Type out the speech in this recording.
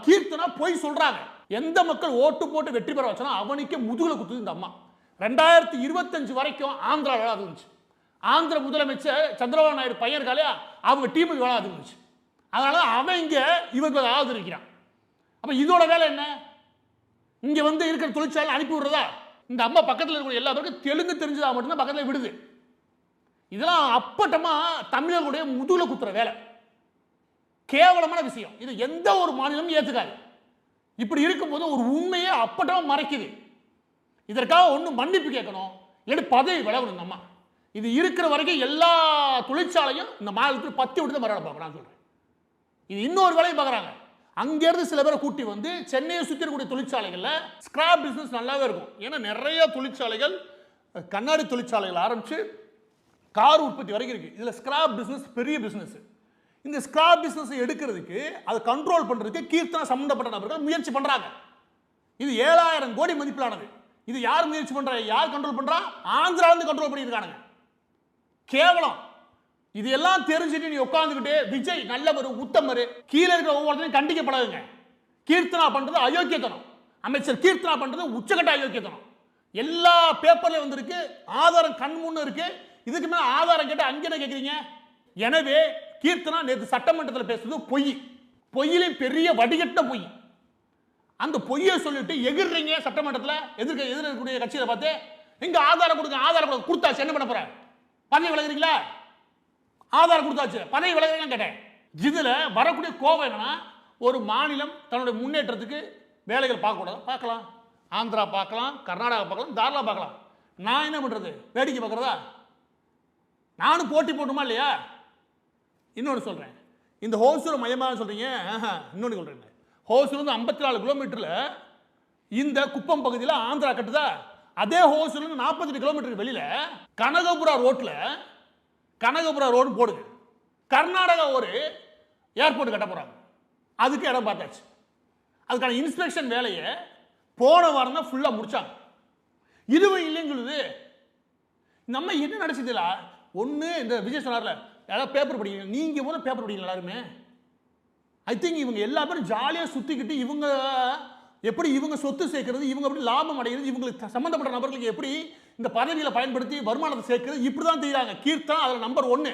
கீர்த்தனா போய் சொல்றாங்க. எந்த மக்கள் ஓட்டு போட்டு வெற்றி பெற வச்சனா அவனுக்கே முதுகுல குத்துது இந்த அம்மா. 2025 வரைக்கும் ஆந்திரால வேலை இருந்துச்சு. ஆந்திர முதலமைச்சர் சந்திரபாபு நாயுடு பையன் இருக்காலே அவங்க டீமுக்கு வேலை இருந்துச்சு. அதனால அவன் இங்க இவங்களை ஆதரிக்கிறான். அப்ப இதோட வேலை என்ன? இங்க வந்து இருக்கிற தொழிற்சாலை அனுப்பி விடுறதா? இந்த அம்மா பக்கத்தில் இருக்கிற எல்லா பேருக்கும் தெலுங்கு தெரிஞ்சதா மட்டும்தான் பக்கத்தில் விடுது. இதெல்லாம் அப்பட்டமா தமிழர்களுடைய முதுகுல குத்துற வேலை. கேவலமான விஷயம். இது எந்த ஒரு மாநிலமும் ஏத்துக்காது. இப்படி இருக்கும்போது ஒரு உண்மையை அப்பட்டமா மறைக்குது. இதற்காக ஒண்ணு மன்னிப்பு கேட்கணும், இல்ல பதவி விலகணும் நம்ம. இது இருக்கிற வரைக்கும் எல்லா தொழிற்சாலையும் இந்த மாநிலத்தில் பத்தி விட்டு மறுபடியும் பார்க்கறான்னு சொல்றேன். இது இன்னொரு வேலையை பார்க்கறாங்க. அங்க இருந்து சில பேரை கூட்டி வந்து சென்னையை சுத்தி இருக்கக்கூடிய தொழிற்சாலைகள்ல ஸ்கிராப் பிசினஸ் நல்லாவே இருக்கும். ஏன்னா நிறைய தொழிற்சாலைகள் கண்ணாடி தொழிற்சாலைகள் ஆரம்பிச்சு கார் உற்பத்தி வரைக்கும் இருக்கு. இதுல ஸ்கிராப் பிசினஸ் பெரிய பிசினஸ். இந்த ஸ்கிராப் பிசினஸ் எடுக்கிறதுக்கு அதை கண்ட்ரோல் பண்றதுக்கு கீர்த்தனா சம்பந்தப்பட்ட நபர்கள் முயற்சி பண்றாங்க. இது 7000 கோடி மதிப்பிலானது. இது யார் முயற்சி பண்றா? யார் கண்ட்ரோல் பண்றா? ஆந்திரால இருந்து கண்ட்ரோல் பண்ணிருக்காங்க. கேவலம். இது எல்லாம் தெரிஞ்சுட்டு நீ உட்கார்ந்துகிட்டு விஜய் நல்லவர் உத்தமர் கீழே இருக்கிற ஒவ்வொருத்தரையும் கண்டிக்கப்படாதுங்க. கீர்த்தனா பண்றது அயோக்கியத்தனம். அமைச்சர் கீர்த்தனா பண்றது உச்சகட்ட அயோக்கியத்தனம். எல்லா பேப்பர்லயும் வந்திருக்கு, ஆதாரம் கண் முன்ன இருக்கு. இதுக்கு மேல ஆதாரம் கேட்டு அங்க என்ன கேட்கறீங்க? எனவே கீர்த்தனா நேற்று சட்டமன்றத்தில் பேசுறது பொய். பொய்யிலும் பெரிய வடிகட்ட பொய். அந்த பொய்யை சொல்லிட்டு எகிர்றீங்க சட்டமன்றத்தில் எதிர்க்கக்கூடிய கட்சியை பார்த்து. இங்க ஆதாரம் கொடுங்க, ஆதாரம் கொடுத்தாச்சு, என்ன பண்ண போற? பதவி விலகுறீங்களா? ஆதாரம் கொடுத்தாச்சு, பதவி விலகுறீங்கன்னு கேட்டேன். இதுல வரக்கூடிய கோபம் என்னன்னா, ஒரு மாநிலம் தன்னுடைய முன்னேற்றத்துக்கு வேலைகள் பார்க்கக்கூடாது. பார்க்கலாம், ஆந்திரா பார்க்கலாம், கர்நாடகா பார்க்கலாம், தாராளமா பார்க்கலாம். நான் என்ன பண்றது? வேடிக்கை பார்க்கறதா? நானும் போட்டி போட்டுமா இல்லையா? இன்னொன்று சொல்றேன். இந்த ஹோசூர் மையமாக சொல்றீங்க. இன்னொன்று சொல்றேன். ஹோசூர் 54 கிலோமீட்டர்ல இந்த குப்பம் பகுதியில் ஆந்திரா கட்டுதா? அதே ஹோசூர்ல 48 கிலோமீட்டருக்கு வெளியில கனகபுரா ரோட்ல கனகபுரா ரோடு போடுங்க. கர்நாடகா ஒரு ஏர்போர்ட் கட்ட போறாங்க. அதுக்கு இடம் பார்த்தாச்சு. அதுக்கான இன்ஸ்பெக்ஷன் வேலையை போன வாரம் தான் ஃபுல்லா முடிச்சாங்க. இதுவும் இல்லைன்னு சொல்லுது. நம்ம என்ன நடச்சதுல ஒண்ணு இந்த விஜய் சொன்னார்ல, யாராவது பேப்பர் படிங்க. நீங்க முதல்ல பேப்பர் படிங்க எல்லாருமே. ஐ திங்க் இவங்க எல்லா பேரும் ஜாலியா சுத்திக்கிட்டு இவங்க எப்படி இவங்க சொத்து சேர்க்கிறது, இவங்க எப்படி லாபம் அடைகிறது, இவங்களுக்கு சம்பந்தப்பட்ட நபர்களுக்கு எப்படி இந்த பதவிகளை பயன்படுத்தி வருமானத்தை சேர்க்கிறது, இப்படிதான் தெரியுறாங்க. கீர்த்தனா அதுல நம்பர் 1.